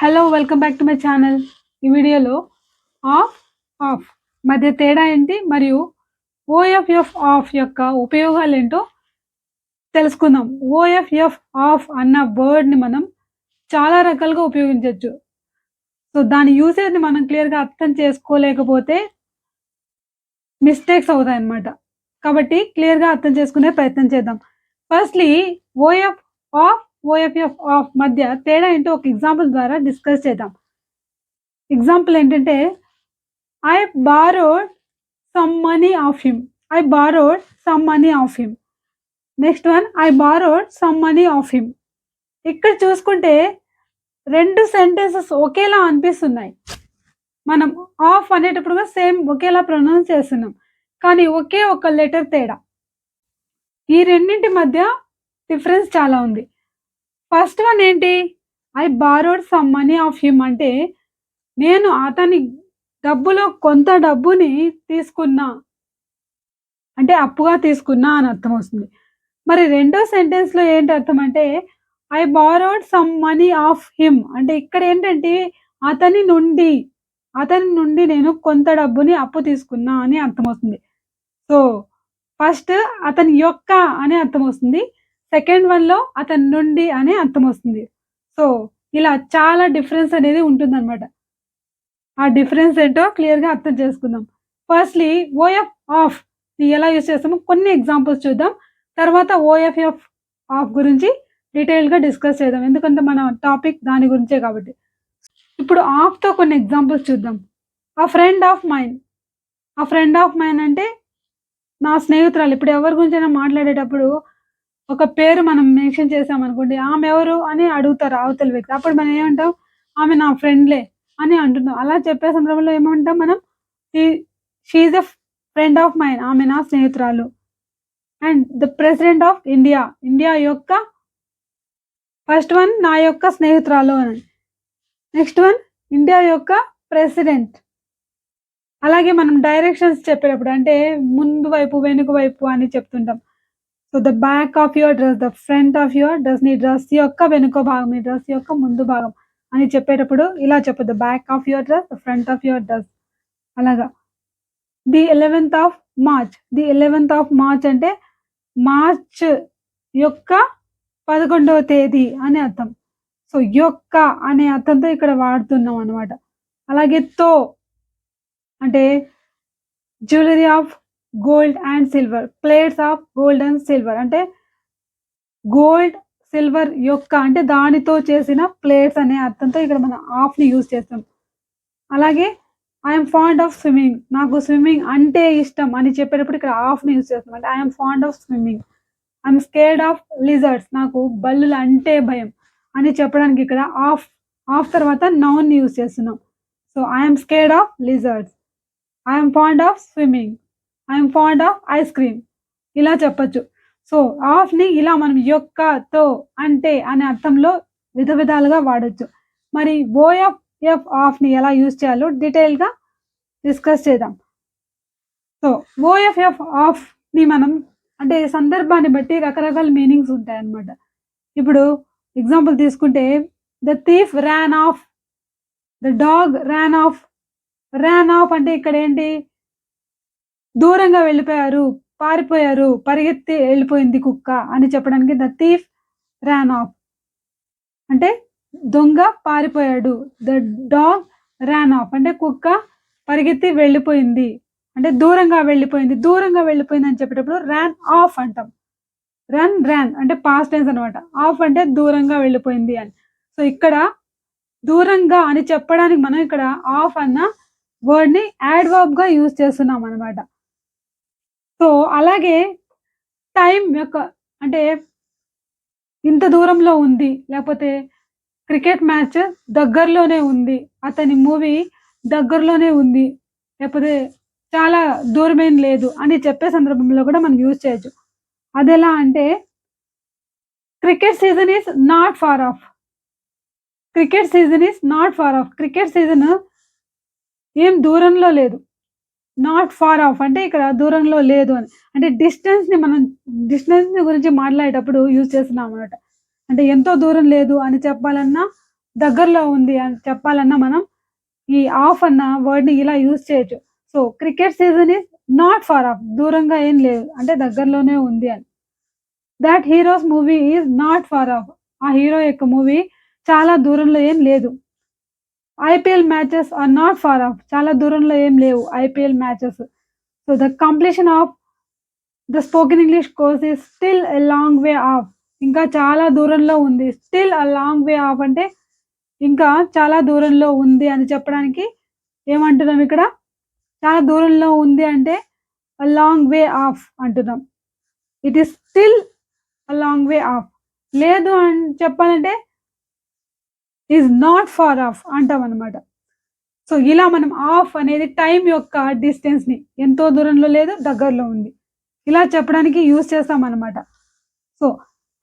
Hello welcome back to my channel. ఈ వీడియోలో of of మధ్య తేడా ఏంటి మరియు ఓఎఫ్ఎఫ్ యొక్క ఉపయోగాలు ఏంటో తెలుసుకుందాం. ఓఎఫ్ఎఫ్ ఆఫ్ అన్న వర్డ్ని మనం చాలా రకాలుగా ఉపయోగించవచ్చు. సో దాని యూసేజ్ని మనం క్లియర్గా అర్థం చేసుకోలేకపోతే మిస్టేక్స్ అవుతాయి అన్నమాట. కాబట్టి క్లియర్గా అర్థం చేసుకునే ప్రయత్నం చేద్దాం. Firstly OF of OFF of మధ్య తేడా ఏంటో ఒక ఎగ్జాంపుల్ ద్వారా డిస్కస్ చేద్దాం. ఎగ్జాంపుల్ ఏంటంటే I borrowed some money of him. I borrowed some money of him. Next one I borrowed some money of him. ఇక్కడ చూసుకుంటే రెండు సెంటెన్సెస్ ఒకేలా అనిపిస్తున్నాయి. మనం ఆఫ్ అనేటప్పుడు సేమ్ ఒకేలా ప్రొనౌన్స్ చేస్తున్నాం, కానీ ఒకే ఒక లెటర్ తేడా. ఈ రెండింటి మధ్య డిఫరెన్స్ చాలా ఉంది. ఫస్ట్ వన్ ఏంటి? I borrowed some money of him అంటే నేను అతని డబ్బులో కొంత డబ్బుని తీసుకున్నా అంటే అప్పుగా తీసుకున్నా అని అర్థం వస్తుంది. మరి రెండో సెంటెన్స్లో ఏంటి అర్థం అంటే I borrowed some money of him అంటే ఇక్కడ ఏంటంటే అతని నుండి నేను కొంత డబ్బుని అప్పు తీసుకున్నా అని అర్థం వస్తుంది. సో ఫస్ట్ అతని యొక్క అనే అర్థం వస్తుంది, సెకండ్ వన్లో అతని నుండి అనే అర్థం వస్తుంది. సో ఇలా చాలా డిఫరెన్స్ అనేది ఉంటుందన్నమాట. ఆ డిఫరెన్స్ ఏంటో క్లియర్గా అర్థం చేసుకుందాం. ఫస్ట్లీ ఓఎఫ్ ఆఫ్ ఎలా యూజ్ చేస్తామో కొన్ని ఎగ్జాంపుల్స్ చూద్దాం. తర్వాత ఓఎఫ్ఎఫ్ ఆఫ్ గురించి డీటెయిల్గా డిస్కస్ చేద్దాం, ఎందుకంటే మన టాపిక్ దాని గురించే కాబట్టి. ఇప్పుడు ఆఫ్తో కొన్ని ఎగ్జాంపుల్స్ చూద్దాం. ఆ ఫ్రెండ్ ఆఫ్ మైన్. ఆ ఫ్రెండ్ ఆఫ్ మైన్ అంటే నా స్నేహితురాలు. ఇప్పుడు ఎవరి గురించైనా మాట్లాడేటప్పుడు ఒక పేరు మనం మెన్షన్ చేసామనుకోండి, ఆమె ఎవరు అని అడుగుతారు అవతల వ్యక్తి. అప్పుడు మనం ఏమంటాం? ఆమె నా ఫ్రెండ్లే అని అంటున్నాం. అలా చెప్పే సందర్భంలో ఏమంటాం మనం? She is a friend of mine. ఆమె నా స్నేహితురాలు. And the president of India. India యొక్క ఫస్ట్ వన్ నా యొక్క స్నేహితురాలు అని. నెక్స్ట్ వన్ ఇండియా యొక్క ప్రెసిడెంట్. అలాగే మనం డైరెక్షన్స్ చెప్పేటప్పుడు అంటే ముందు వైపు వెనుక వైపు అని చెప్తుంటాం. So the back of your dress, the front of your dress, నీ డ్రెస్ యొక్క వెనుక భాగం, నీ డ్రెస్ యొక్క ముందు భాగం అని చెప్పేటప్పుడు ఇలా చెప్పదు, back of your dress, the front of your dress. అలాగా the 11th of March. The 11th of March అంటే మార్చ్ యొక్క 11వ తేదీ అని అర్థం. సో యొక్క అనే అర్థంతో ఇక్కడ వాడుతున్నాం అనమాట. అలాగే తో అంటే jewellery of gold and silver, plates of gold and silver అంటే గోల్డ్ సిల్వర్ యొక్క అంటే దానితో చేసిన ప్లేట్స్ అనే అర్థంతో ఇక్కడ మనం ఆఫ్ని యూజ్ చేస్తాం. అలాగే ఐఎమ్ ఫాండ్ ఆఫ్ స్విమ్మింగ్. నాకు స్విమ్మింగ్ అంటే ఇష్టం అని చెప్పేటప్పుడు ఇక్కడ ఆఫ్ని యూజ్ చేస్తాం. అంటే I'm fond of swimming. I'm scared of lizards. నాకు బల్లులు అంటే భయం అని చెప్పడానికి ఇక్కడ ఆఫ్ తర్వాత నౌన్ యూజ్ చేస్తున్నాం. So I'm scared of lizards. I'm fond of swimming. I'm fond of ice cream. ఇలా చెప్పచ్చు. సో ఆఫ్ని ఇలా మనం యొక్క, తో, అంటే అనే అర్థంలో విధాలుగా వాడచ్చు. మరి ఓఎఫ్ ఆఫ్ని ఎలా యూజ్ చేయాలో డీటెయిల్గా డిస్కస్ చేద్దాం. సో ఓఎఫ్ ఆఫ్ని మనం అంటే సందర్భాన్ని బట్టి రకరకాల మీనింగ్స్ ఉంటాయి అన్నమాట. ఇప్పుడు ఎగ్జాంపుల్ తీసుకుంటే the thief ran off, the dog ran off. Ran off అంటే ఇక్కడ ఏంటి? దూరంగా వెళ్ళిపోయారు, పారిపోయారు, పరిగెత్తి వెళ్ళిపోయింది కుక్క అని చెప్పడానికి ద థీఫ్ ర్యాన్ ఆఫ్ అంటే దొంగ పారిపోయాడు. ద డాగ్ ర్యాన్ ఆఫ్ అంటే కుక్క పరిగెత్తి వెళ్ళిపోయింది అంటే దూరంగా వెళ్ళిపోయింది. దూరంగా వెళ్ళిపోయింది అని చెప్పేటప్పుడు ర్యాన్ ఆఫ్ అంటాం. ర్యాన్ అంటే పాస్ట్ టెన్స్ అనమాట. ఆఫ్ అంటే దూరంగా వెళ్ళిపోయింది అని. సో ఇక్కడ దూరంగా అని చెప్పడానికి మనం ఇక్కడ ఆఫ్ అన్న వర్డ్ని యాడ్వర్బ్గా యూజ్ చేస్తున్నాం అనమాట. సో అలాగే టైం యొక్క అంటే ఇంత దూరంలో ఉంది, లేకపోతే క్రికెట్ మ్యాచ్ దగ్గరలోనే ఉంది, అతని మూవీ దగ్గరలోనే ఉంది, లేకపోతే చాలా దూరమేం లేదు అని చెప్పే సందర్భంలో కూడా మనం యూజ్ చేయొచ్చు. అది ఎలా అంటే cricket season is not far off. Cricket season is not far off. Cricket season ఏం దూరంలో లేదు. నాట్ ఫార్ ఆఫ్ అంటే ఇక్కడ దూరంలో లేదు అని అంటే డిస్టెన్స్ గురించి మాట్లాడేటప్పుడు యూజ్ చేస్తున్నాం అనమాట. అంటే ఎంతో దూరం లేదు అని చెప్పాలన్నా దగ్గరలో ఉంది అని చెప్పాలన్నా మనం ఈ ఆఫ్ అన్న వర్డ్‌ని ఇలా యూజ్ చేయొచ్చు. So, cricket season is not far off దూరంగా ఏం లేదు. అంటే దగ్గరలోనే ఉంది అని. That hero's movie is not far off ఆ హీరో యొక్క మూవీ చాలా దూరంలో ఏం లేదు. IPL matches are not far off చాలా దూరంలో ఏం లేవు IPL matches. So, the completion of the spoken English course is still a long way off ఇంకా చాలా దూరంలో ఉంది. Still a long way off అంటే ఇంకా చాలా దూరంలో ఉంది అని చెప్పడానికి ఏమంటున్నాం ఇక్కడ? చాలా దూరంలో ఉంది అంటే ఎ లాంగ్ వే ఆఫ్ అంటున్నాం. It is still a long way off. లేదు అని చెప్పాలంటే ఈజ్ నాట్ ఫార్ ఆఫ్ అంటామనమాట. సో, ఇలా మనం ఆఫ్ అనేది టైం యొక్క డిస్టెన్స్‌ని ఎంతో దూరంలో లేదు, దగ్గరలో ఉంది. ఇలా చెప్పడానికి యూజ్ చేస్తామనమాట. సో,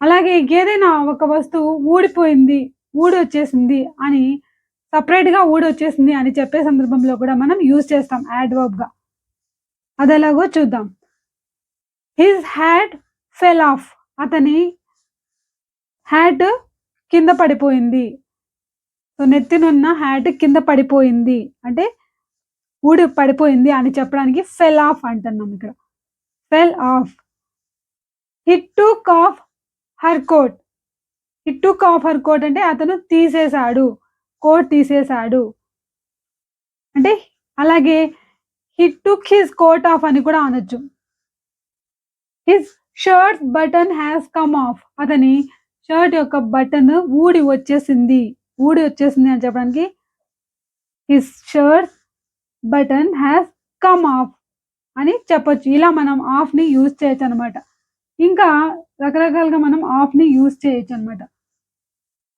అలాగే ఏదైనా ఒక వస్తువు ఊడిపోయింది, ఊడొచ్చేసింది అని సెపరేట్‌గా ఊడొచ్చేసింది అని చెప్పే సందర్భంలో కూడా మనం యూజ్ చేస్తాం యాడ్వర్బ్‌గా. అదెలాగో చూద్దాం. హిస్ హ్యాట్ ఫెల్ ఆఫ్ అతని హ్యాట్ కింద పడిపోయింది. సో, నెత్తినున్న హ్యాట్ కింద పడిపోయింది. అంటే పడిపోయింది అని చెప్పడానికి ఫెల్ ఆఫ్ అంటున్నాం ఇక్కడ. Fell off. He took off her coat. He took off her coat అంటే అతను తీసేసాడు. కోట్ తీసేసాడు. అంటే అలాగే he took his coat off అని కూడా అనొచ్చు. His shirt button has come off. అతని షర్ట్ యొక్క బటన్ ఊడి వచ్చేసింది. ఊడి వచ్చేసింది అని చెప్పడానికి his shirt button has come off అని చెప్పొచ్చు. ఇలా మనం ఆఫ్‌ని యూజ్ చేయొచ్చనమాట. ఇంకా రకరకాలుగా మనం ఆఫ్‌ని యూజ్ చేయొచ్చనమాట.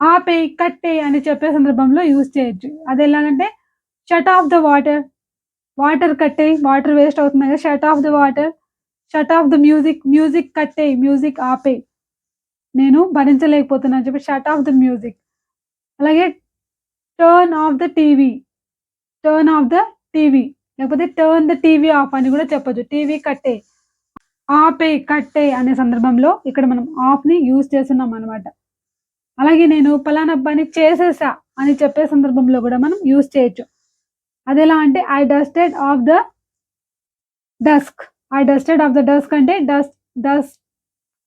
ఆపేయ్, కట్టేయ్ అని చెప్పే సందర్భంలో యూజ్ చేయొచ్చు. అదెలాగంటే shut off the water. Water కట్టేయ్. వాటర్ వేస్ట్ అవుతుంది కదా! Shut off the water. Shut off the music. Music కట్టేయ్. మ్యూజిక్ ఆపేయ్. నేను భరించలేకపోతున్నా అని చెప్పి షట్ ఆఫ్ ద మ్యూజిక్. అలాగే turn off the TV. Turn off the TV. లేకపోతే టర్న్ ద టీవీ ఆఫ్ అని కూడా చెప్పొచ్చు. టీవీ కట్టేయ్. ఆపేయ్, కట్టేయ్ అనే సందర్భంలో ఇక్కడ మనం ఆఫ్‌ని యూజ్ చేస్తున్నామనమాట. అలాగే నేను పలానా పని చేసేసా అని చెప్పే సందర్భంలో కూడా మనం యూజ్ చేయొచ్చు. అదెలా అంటే I dusted off the desk. I dusted off the desk అంటే డస్ట్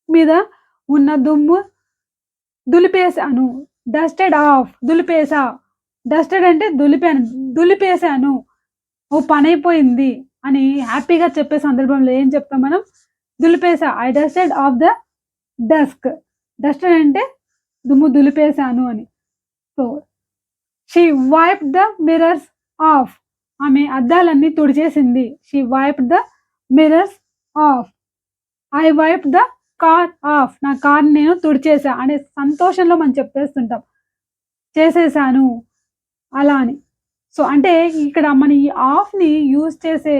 మీద ఉన్న దుమ్ము దులిపేసాను. డస్టెడ్ ఆఫ్ దులిపేసా. డస్టెడ్ అంటే దులిపాను. దులిపేసాను. ఓ పనైపోయింది అని హ్యాపీగా చెప్పే సందర్భంలో ఏం చెప్తాం మనం? దులిపేసా. I dusted off the desk. Dusted అంటే దుమ్ము దులిపేసాను అని. So, she wiped the mirrors off. ఆమె అద్దాలన్నీ తుడిచేసింది. She wiped the mirrors off. I wiped the car off. నా కార్‌ని నేను తుడిచేసా అనే సంతోషంలో మనం చెప్పేస్తుంటాం. చేసేసాను అలా అని. సో, అంటే ఇక్కడ మన ఈ ఆఫ్‌ని యూజ్ చేసే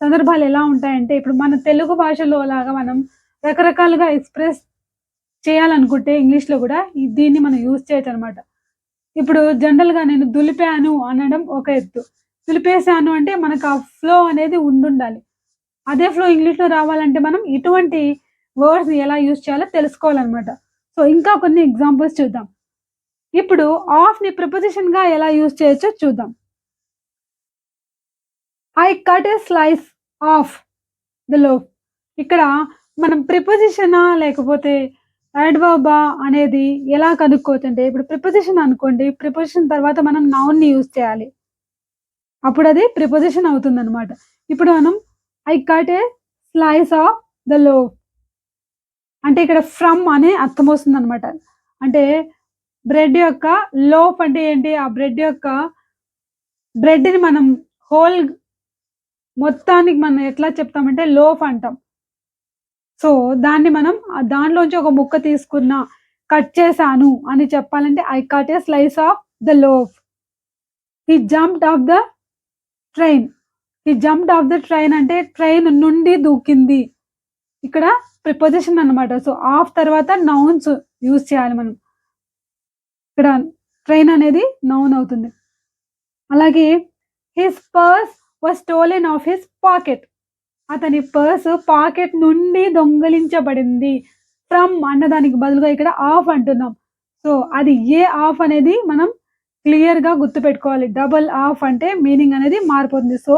సందర్భాలు ఎలా ఉంటాయంటే, ఇప్పుడు మన తెలుగు భాషలో లాగా మనం రకరకాలుగా ఎక్స్‌ప్రెస్ చేయాలనుకుంటే ఇంగ్లీష్‌లో గూడా దీన్ని మనం యూజ్ చేయొచ్చనమాట. ఇప్పుడు జనరల్‌గా నేను దులిపాను అనడం ఒక ఎత్తు. దులిపేసాను అంటే మనకు ఆ ఫ్లో అనేది ఉండుండాలి. అదే ఫ్లో ఇంగ్లీష్‌లో రావాలంటే మనం ఇటువంటి వర్డ్స్‌ని ఎలా యూజ్ చేయాలో తెలుసుకోవాలనమాట. సో, ఇంకా కొన్ని ఎగ్జాంపుల్స్ చూద్దాం. ఇప్పుడు ఆఫ్‌ని ప్రిపోజిషన్‌గా ఎలా యూజ్ చేయొచ్చో చూద్దాం. I cut a slice of the loaf. ఇక్కడ మనం ప్రిపోజిషనా లేకపోతే యాడ్వర్బా అనేది ఎలా కనుక్కోవచ్చంటే, ఇప్పుడు ప్రిపోజిషన్ అనుకోండి. ప్రిపోజిషన్ తర్వాత మనం నౌన్‌ని యూజ్ చేయాలి. అప్పుడది ప్రిపోజిషన్ అవుతుందనమాట. ఇప్పుడు మనం I cut a slice of the loaf అంటే ఇక్కడ ఫ్రమ్ అనే అర్థం వస్తుందనమాట. అంటే బ్రెడ్ యొక్క లోఫ్ అంటే ఏంటి? ఆ బ్రెడ్‌ని మనం హోల్ మొత్తానికి మనం ఎట్లా చెప్తామంటే లోఫ్ అంటాం. సో, దాన్ని మనం దాంట్లోంచి ఒక ముక్క తీసుకున్నా, కట్ చేశాను అని చెప్పాలంటే I cut a slice of the loaf. He jumped of the train. He jumped of the train అంటే ట్రైన్ నుండి దూకింది. ఇక్కడ ప్రిపోజిషన్ అన్నమాట. సో, ఆఫ్ తర్వాత నౌన్స్ యూజ్ చేయాలి మనం. ఇక్కడ ట్రైన్ అనేది నౌన్ అవుతుంది. అలాగే his purse was stolen off his pocket. అతని పర్స్ పాకెట్ నుండి దొంగిలించబడింది. ఫ్రమ్ అన్నదానికి బదులుగా ఇక్కడ ఆఫ్ అంటున్నాం. సో, అది ఏ ఆఫ్ అనేది మనం క్లియర్‌గా గుర్తుపెట్టుకోవాలి. డబుల్ ఆఫ్ అంటే మీనింగ్ అనేది మారిపోతుంది. సో,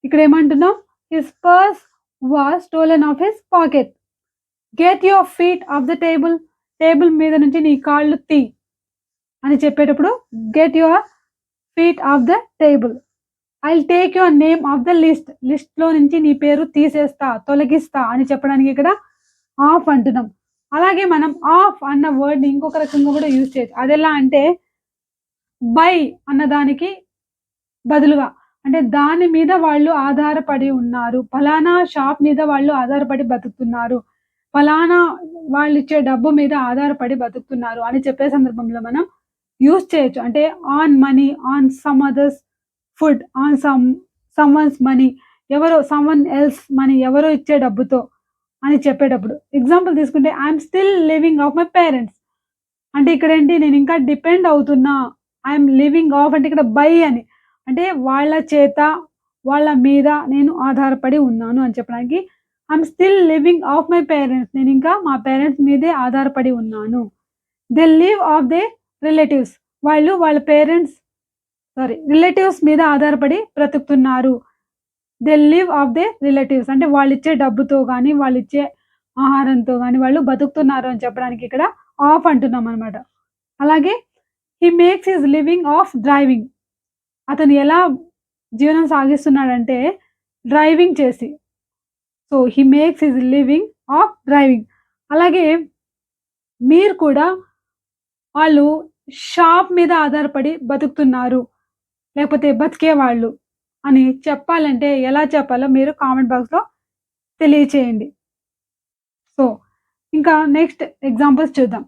ఇక్కడ ఏమంటున్నాం? His purse was stolen off his pocket. Get your feet off the table. Table మీద నుంచి నీ కాళ్ళు తీ అని చెప్పేటప్పుడు get your feet off the table. I'll take your name off the list. లిస్ట్‌లో నుంచి నీ పేరు తీసేస్తా, తొలగిస్తా అని చెప్పడానికి ఇక్కడ ఆఫ్ అంటున్నాం. అలాగే మనం ఆఫ్ అన్న వర్డ్‌ని ఇంకొక రకంగా కూడా యూజ్ చేయొచ్చు. అదెలా అంటే బై అన్నదానికి బదులుగా అంటే దాని మీద వాళ్ళు ఆధారపడి ఉన్నారు. ఫలానా షాప్ మీద వాళ్ళు ఆధారపడి బతుకుతున్నారు. ఫలానా వాళ్ళిచ్చే డబ్బు మీద ఆధారపడి బతుకుతున్నారు అని చెప్పే సందర్భంలో మనం యూజ్ చేయొచ్చు. అంటే on money, on some others food, on someone's money, someone else money ఎవరో ఇచ్చే డబ్బుతో అని చెప్పేటప్పుడు. ఎగ్జాంపుల్ తీసుకుంటే I'm still living of my parents. అంటే ఇక్కడేంటి నేను ఇంకా డిపెండ్ అవుతున్నా. ఐయామ్ లివింగ్ ఆఫ్ అంటే ఇక్కడ బై అని. అంటే వాళ్ళ చేత, వాళ్ళ మీద నేను ఆధారపడి ఉన్నాను అని చెప్పడానికి I'm still living of my parents. నేనింకా మా పేరెంట్స్ మీదే ఆధారపడి ఉన్నాను. They live of they relatives. వాళ్ళు వాళ్ళ రిలేటివ్స్ మీద ఆధారపడి బ్రతుకుతున్నారు. They live of they relatives అంటే వాళ్ళిచ్చే డబ్బుతో గాని, వాళ్ళిచ్చే ఆహారంతో గాని వాళ్ళు బతుకుతున్నారు అని చెప్పడానికి ఇక్కడ ఆఫ్ అంటున్నామనమాట. అలాగే he makes his living off driving. అతను ఎలా జీవనం సాగిస్తున్నాడంటే డ్రైవింగ్ చేసి. So, he makes his living off driving. అలాగే మీరు కూడా వాళ్ళు షాప్ మీద ఆధారపడి బతుకుతున్నారు. లేకపోతే బతికేవాళ్ళు అని చెప్పాలంటే ఎలా చెప్పాలో మీరు కామెంట్ బాక్స్‌లో తెలియచేయండి. సో, ఇంకా నెక్స్ట్ ఎగ్జాంపుల్స్ చూద్దాం.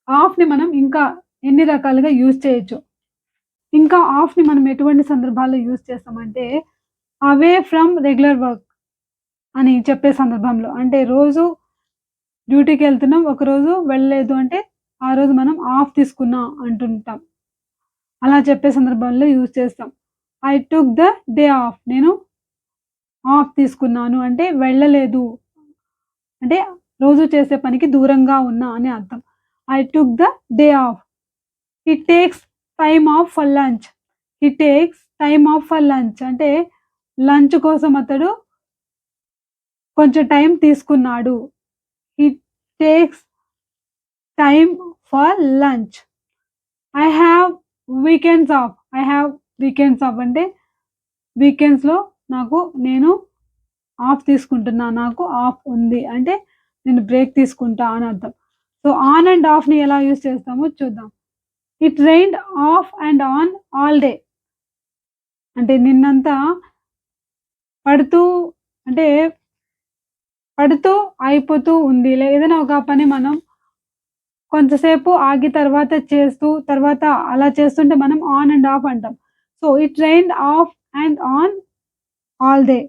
ఆఫ్‌ని మనం ఇంకా ఎన్ని రకాలుగా యూజ్ చేయొచ్చు. ఇంకా ఆఫ్‌ని మనం ఎటువంటి సందర్భాల్లో యూజ్ చేస్తామంటే, అవే ఫ్రమ్ రెగ్యులర్ వర్క్ అని చెప్పే సందర్భంలో. అంటే రోజు డ్యూటీకెళ్తున్నాం, ఒకరోజు వెళ్ళలేదు అంటే, ఆ రోజు మనం ఆఫ్ తీసుకున్నా అంటుంటాం. అలా చెప్పే సందర్భాల్లో యూజ్ చేస్తాం. I took the day of. నేను ఆఫ్ తీసుకున్నాను అంటే వెళ్ళలేదు. అంటే రోజు చేసే పనికి దూరంగా ఉన్నా అని అర్థం. I took the day off. He takes time off for lunch. He takes time off for lunch అంటే లంచ్ కోసం అతడు కొంచెం టైం తీసుకున్నాడు. He takes time for lunch. I have weekends off. I have weekends off అంటే వీకెండ్స్‌లో నేను of తీసుకుంటున్నా. నాకు ఆఫ్ ఉంది. అంటే నేను బ్రేక్ తీసుకుంటా అని అర్థం. సో, ఆన్ అండ్ ఆఫ్‌ని ఎలా యూజ్ చేస్తామో చూద్దాం. It rained off and on all day. అంటే నిన్నంతా పడుతూ అంటే పడుతూ అయిపోతూ ఉంది. ఏదైనా ఒక పని మనం కొంతసేపు ఆగి తర్వాత చేస్తూ, తర్వాత అలా చేస్తుంటే మనం ఆన్ అండ్ ఆఫ్ అంటాం. So, it rained off and on all day.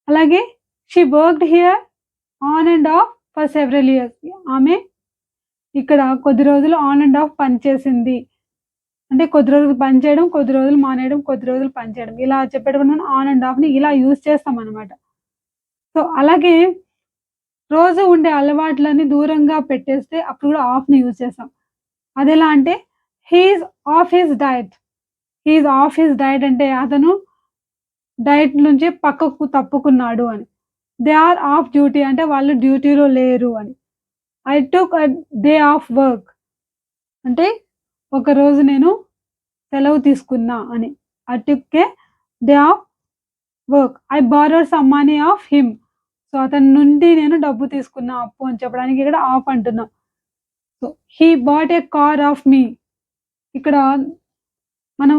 అలాగే she worked here on and off for several years. ఆమె ఇక్కడ కొద్ది రోజులు ఆన్ అండ్ ఆఫ్ పని చేసింది. అంటే కొద్ది రోజులు పని చేయడం, కొద్ది రోజులు మానేయడం, కొద్ది రోజులు పని చేయడం. ఇలా చెప్పేటప్పుడు మనం ఆన్ అండ్ ఆఫ్‌ని ఇలా యూజ్ చేస్తామనమాట. సో, అలాగే రోజు ఉండే అలవాట్లని దూరంగా పెట్టేస్తే అప్పుడు కూడా ఆఫ్‌ని యూజ్ చేస్తాం. అదెలా అంటే he is of his diet. He is of his diet అంటే అతను డైట్ నుంచి పక్కకు తప్పుకున్నాడు అని. దే ఆర్ ఆఫ్ డ్యూటీ అంటే వాళ్ళు డ్యూటీలో లేరు అని. I took a day of work అంటే ఒకరోజు నేను సెలవు తీసుకున్నా అని. I took a day of work. I borrowed some money of him. So, అతని నుండి నేను డబ్బు తీసుకున్నా అప్పు అని చెప్పడానికి ఇక్కడ ఆఫ్ అంటున్నాం. So, he bought a car off me. ఇక్కడ మనం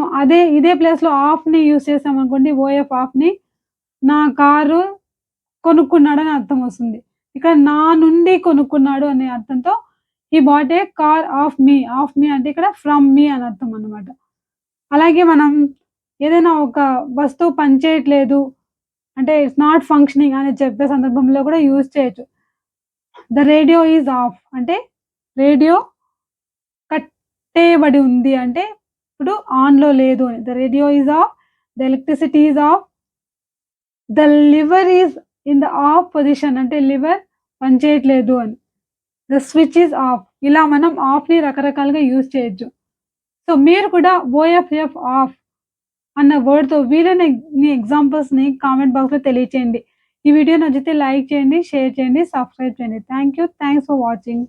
ఇదే ప్లేస్‌లో ఆఫ్‌ని యూజ్ చేసామనుకోండి ఓఎఫ్ ఆఫ్‌ని నా కారు కొనుక్కున్నాడని అర్థం వస్తుంది. ఇక్కడ నా నుండి కొనుక్కున్నాడు అనే అర్థంతో he bought a car off me. Off me అంటే ఇక్కడ ఫ్రమ్ మీ అని అర్థం అన్నమాట. అలాగే మనం ఏదైనా ఒక వస్తువు పనిచేయట్లేదు అంటే ఇట్స్ నాట్ ఫంక్షనింగ్ అని చెప్పే సందర్భంలో కూడా యూజ్ చేయొచ్చు. ద రేడియో ఈజ్ ఆఫ్ అంటే రేడియో కట్టేయబడి ఉంది అంటే ఇప్పుడు ఆన్‌లో లేదు అని. The radio is of. The electricity is of. The liver is in the of position అంటే లివర్ పనిచేయట్లేదు అని. The switch is of. ఇలా మనం ఆఫ్‌ని రకరకాలుగా యూజ్ చేయొచ్చు. సో, మీరు కూడా ఓఎఫ్ఎఫ్ ఆఫ్ అన్న వర్డ్‌తో వీలైనన్ని ఎగ్జాంపుల్స్‌ని కామెంట్ బాక్స్‌లో తెలియచేయండి. ఈ వీడియో నచ్చితే లైక్ చేయండి, షేర్ చేయండి, సబ్స్క్రైబ్ చేయండి. Thank you. Thanks for watching.